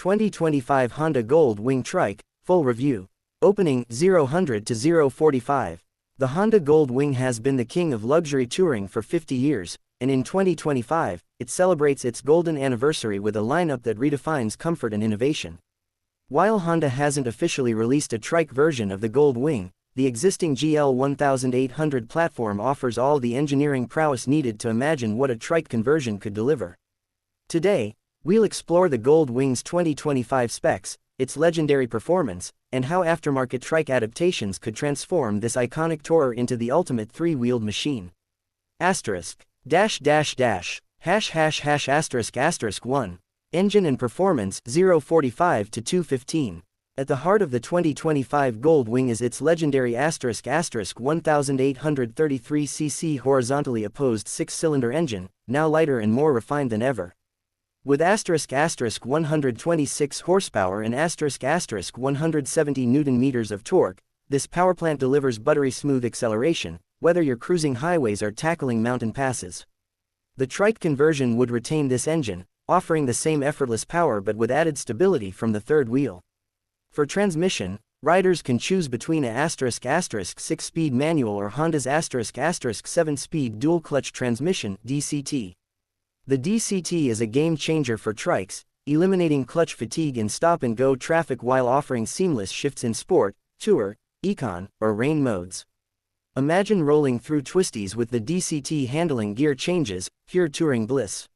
2025 Honda Gold Wing Trike, full review. Opening, 0-100 to 0-45. The Honda Gold Wing has been the king of luxury touring for 50 years, and in 2025, it celebrates its golden anniversary with a lineup that redefines comfort and innovation. While Honda hasn't officially released a trike version of the Gold Wing, the existing GL 1800 platform offers all the engineering prowess needed to imagine what a trike conversion could deliver. Today, we'll explore the Gold Wing's 2025 specs, its legendary performance, and how aftermarket trike adaptations could transform this iconic tourer into the ultimate three-wheeled machine. Asterisk. Dash dash dash. Hash hash hash asterisk asterisk 1. Engine and performance, 0-45 to 215. At the heart of the 2025 Gold Wing is its legendary asterisk 1833cc horizontally opposed six-cylinder engine, now lighter and more refined than ever. With asterisk 126 horsepower and asterisk 170 Nm of torque, this powerplant delivers buttery-smooth acceleration, whether you're cruising highways or tackling mountain passes. The trike conversion would retain this engine, offering the same effortless power but with added stability from the third wheel. For transmission, riders can choose between a **6-speed manual or Honda's **7-speed dual-clutch transmission (DCT). The DCT is a game-changer for trikes, eliminating clutch fatigue in stop-and-go traffic while offering seamless shifts in sport, tour, econ, or rain modes. Imagine rolling through twisties with the DCT handling gear changes, pure touring bliss.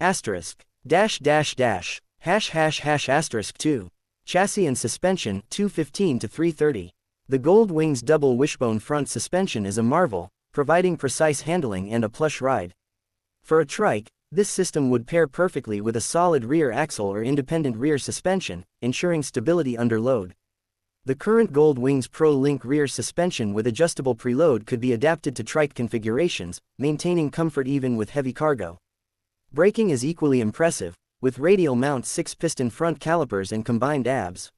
Asterisk. Dash dash dash. Hash hash hash asterisk 2. Chassis and suspension, 215 to 330. The Gold Wing's double-wishbone front suspension is a marvel, providing precise handling and a plush ride. For a trike, this system would pair perfectly with a solid rear axle or independent rear suspension, ensuring stability under load. The current Gold Wing's Pro Link rear suspension with adjustable preload could be adapted to trike configurations, maintaining comfort even with heavy cargo. Braking is equally impressive, with radial mount 6-piston front calipers and combined ABS.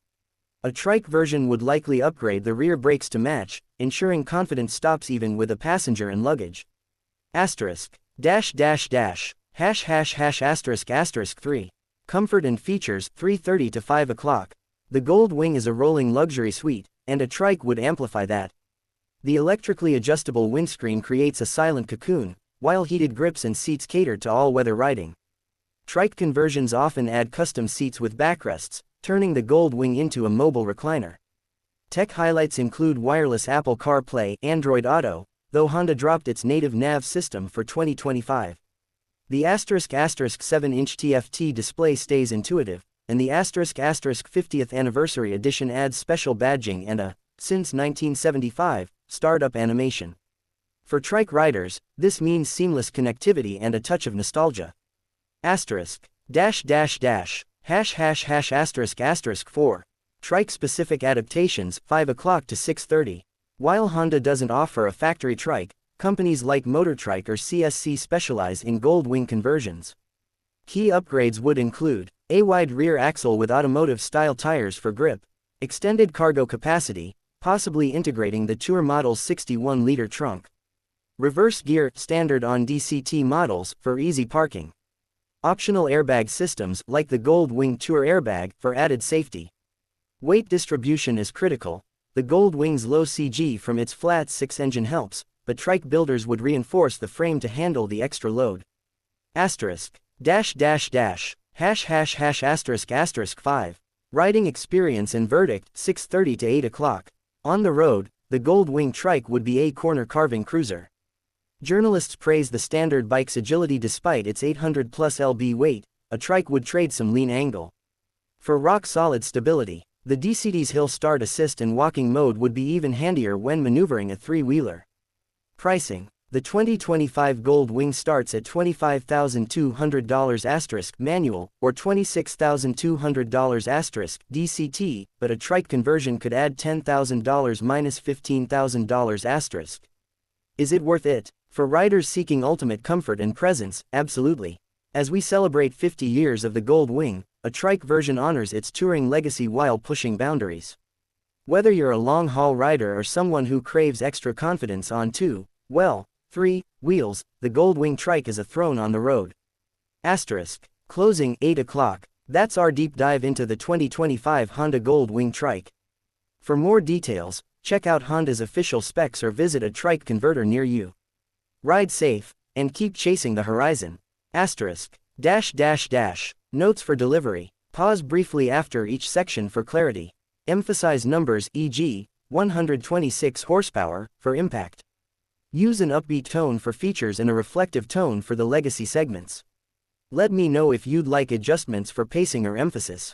A trike version would likely upgrade the rear brakes to match, ensuring confident stops even with a passenger and luggage. Asterisk. Dash dash dash. Hash hash hash asterisk asterisk 3. Comfort and features, 3:30 to 5 o'clock. The Gold Wing is a rolling luxury suite, and a trike would amplify that. The electrically adjustable windscreen creates a silent cocoon, while heated grips and seats cater to all-weather riding. Trike conversions often add custom seats with backrests, turning the Gold Wing into a mobile recliner. Tech highlights include wireless Apple CarPlay, Android Auto, though Honda dropped its native nav system for 2025. The **7-inch TFT display stays intuitive, and the **50th anniversary edition adds special badging and a, since 1975, startup animation. For trike riders, this means seamless connectivity and a touch of nostalgia. Asterisk. Dash dash dash. Hash hash hash asterisk asterisk 4. Trike-specific adaptations, 5 o'clock to 6:30. While Honda doesn't offer a factory trike, companies like Motortrike or CSC specialize in Gold Wing conversions. Key upgrades would include a wide rear axle with automotive-style tires for grip, extended cargo capacity, possibly integrating the Tour model's 61-liter trunk, reverse gear, standard on DCT models, for easy parking, optional airbag systems like the Gold Wing Tour airbag for added safety. Weight distribution is critical. The Gold Wing's low CG from its flat 6-engine helps, but trike builders would reinforce the frame to handle the extra load. Asterisk. Dash dash dash. Hash hash hash asterisk asterisk 5. Riding experience and verdict, 6:30 to 8 o'clock. On the road, the Gold Wing Trike would be a corner-carving cruiser. Journalists praise the standard bike's agility despite its 800-plus lb weight. A trike would trade some lean angle for rock-solid stability. The DCT's hill start assist and walking mode would be even handier when maneuvering a three-wheeler. Pricing. The 2025 Gold Wing starts at $25,200 manual, or $26,200 DCT, but a trike conversion could add $10,000 minus $15,000 Is it worth it? For riders seeking ultimate comfort and presence, absolutely. As we celebrate 50 years of the Gold Wing, a trike version honors its touring legacy while pushing boundaries. Whether you're a long-haul rider or someone who craves extra confidence on 3 wheels, the Gold Wing Trike is a throne on the road. Asterisk. Closing, 8 o'clock. That's our deep dive into the 2025 Honda Gold Wing Trike. For more details, check out Honda's official specs or visit a trike converter near you. Ride safe, and keep chasing the horizon. Asterisk. Dash dash dash. Notes for delivery. Pause briefly after each section for clarity. Emphasize numbers, e.g., 126 horsepower, for impact. Use an upbeat tone for features and a reflective tone for the legacy segments. Let me know if you'd like adjustments for pacing or emphasis.